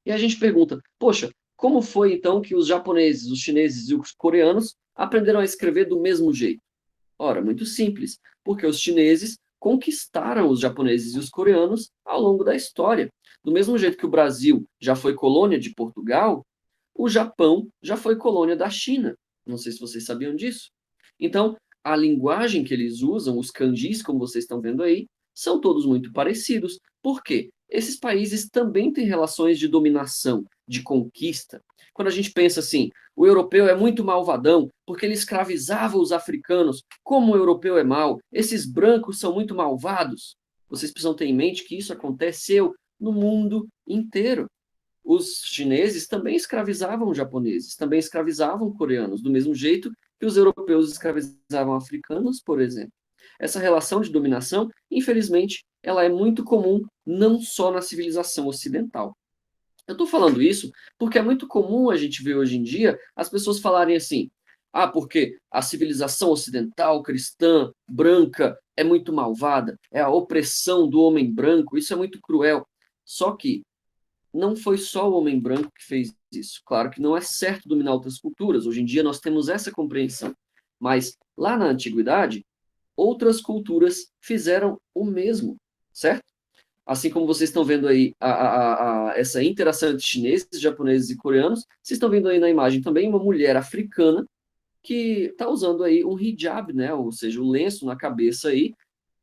E a gente pergunta, poxa, como foi então que os japoneses, os chineses e os coreanos aprenderam a escrever do mesmo jeito? Ora, muito simples, porque os chineses conquistaram os japoneses e os coreanos ao longo da história. Do mesmo jeito que o Brasil já foi colônia de Portugal, o Japão já foi colônia da China. Não sei se vocês sabiam disso. Então, a linguagem que eles usam, os kanjis, como vocês estão vendo aí, são todos muito parecidos. Por quê? Esses países também têm relações de dominação, de conquista. Quando a gente pensa assim, o europeu é muito malvadão porque ele escravizava os africanos. Como o europeu é mau? Esses brancos são muito malvados. Vocês precisam ter em mente que isso aconteceu no mundo inteiro. Os chineses também escravizavam os japoneses, também escravizavam coreanos, do mesmo jeito que os europeus escravizavam africanos, por exemplo. Essa relação de dominação, infelizmente, ela é muito comum não só na civilização ocidental. Eu estou falando isso porque é muito comum a gente ver hoje em dia as pessoas falarem assim: ah, porque a civilização ocidental, cristã, branca, é muito malvada, é a opressão do homem branco, isso é muito cruel. Só que não foi só o homem branco que fez isso. Claro que não é certo dominar outras culturas, hoje em dia nós temos essa compreensão. Mas lá na antiguidade, outras culturas fizeram o mesmo, certo? Assim como vocês estão vendo aí essa interação entre chineses, japoneses e coreanos, vocês estão vendo aí na imagem também uma mulher africana que está usando aí um hijab, né? Ou seja, o lenço na cabeça aí,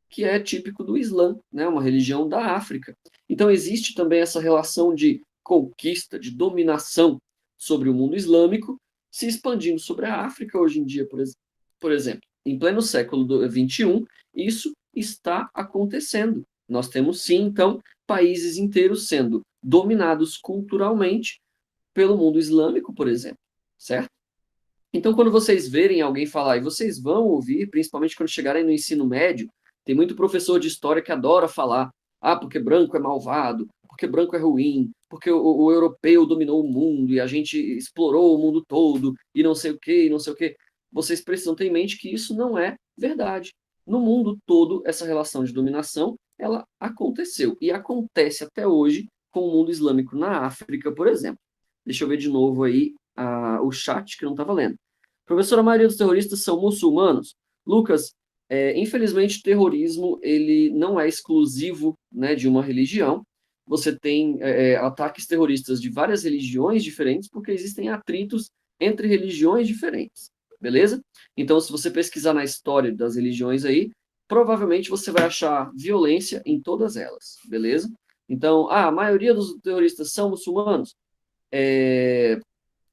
que é típico do Islã, né? Uma religião da África. Então existe também essa relação de conquista, de dominação sobre o mundo islâmico, se expandindo sobre a África hoje em dia, por exemplo. Em pleno século XXI, isso está acontecendo. Nós temos sim, então, países inteiros sendo dominados culturalmente pelo mundo islâmico, por exemplo, certo? Então, quando vocês verem alguém falar, e vocês vão ouvir, principalmente quando chegarem no ensino médio, tem muito professor de história que adora falar, porque branco é malvado, porque branco é ruim, porque o europeu dominou o mundo e a gente explorou o mundo todo e não sei o quê, e não sei o quê. Vocês precisam ter em mente que isso não é verdade. No mundo todo, essa relação de dominação, ela aconteceu e acontece até hoje com o mundo islâmico na África, por exemplo. Deixa eu ver de novo aí o chat que não estava lendo. Professor, a maioria dos terroristas são muçulmanos? Lucas, infelizmente, o terrorismo ele não é exclusivo, né, de uma religião. Você tem ataques terroristas de várias religiões diferentes, porque existem atritos entre religiões diferentes, beleza? Então, se você pesquisar na história das religiões aí, provavelmente você vai achar violência em todas elas, beleza? Então, a maioria dos terroristas são muçulmanos?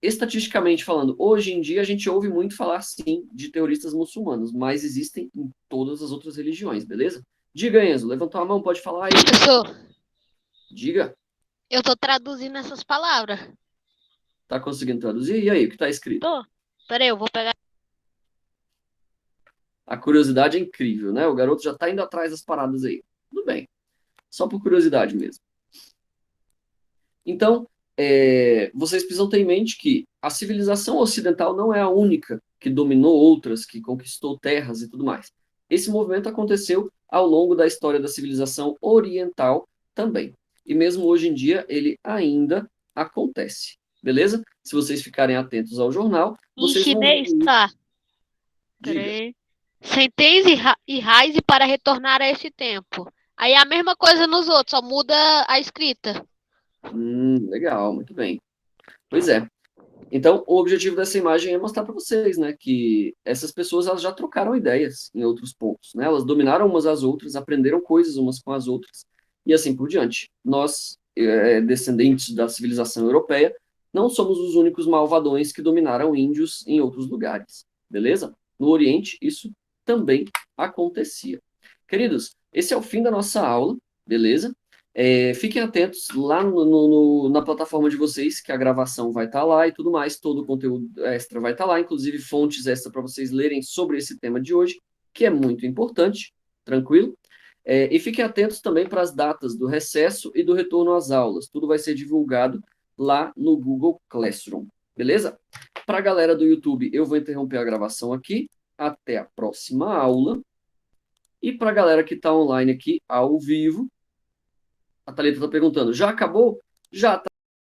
Estatisticamente falando, hoje em dia a gente ouve muito falar, sim, de terroristas muçulmanos, mas existem em todas as outras religiões, beleza? Diga, Enzo, levantou a mão, pode falar aí. Professor, Diga, eu tô traduzindo essas palavras. tá conseguindo traduzir? E aí, o que tá escrito? Tô. Peraí, eu vou pegar. A curiosidade é incrível, né? O garoto já tá indo atrás das paradas aí. Tudo bem, só por curiosidade mesmo. Então, vocês precisam ter em mente que a civilização ocidental não é a única que dominou outras, que conquistou terras e tudo mais. Esse movimento aconteceu ao longo da história da civilização oriental também. E mesmo hoje em dia, ele ainda acontece. Beleza? Se vocês ficarem atentos ao jornal, Em vocês vão ver chinês, isso. tá. Diga. Peraí. Sentenze e raize para retornar a esse tempo. Aí é a mesma coisa nos outros, só muda a escrita. Legal, muito bem. Pois é. Então, o objetivo dessa imagem é mostrar para vocês, né, que essas pessoas elas já trocaram ideias em outros pontos, né? Elas dominaram umas às outras, aprenderam coisas umas com as outras e assim por diante. Nós, descendentes da civilização europeia, não somos os únicos malvadões que dominaram índios em outros lugares, beleza? No Oriente, isso também acontecia. Queridos, esse é o fim da nossa aula, beleza? Fiquem atentos lá na plataforma de vocês, que a gravação vai estar lá e tudo mais, todo o conteúdo extra vai estar lá, inclusive fontes extra para vocês lerem sobre esse tema de hoje, que é muito importante, tranquilo? E fiquem atentos também para as datas do recesso e do retorno às aulas, tudo vai ser divulgado lá no Google Classroom, beleza? Para a galera do YouTube, eu vou interromper a gravação aqui, até a próxima aula, e para a galera que está online aqui, ao vivo, a Thalita está perguntando, já acabou? Já,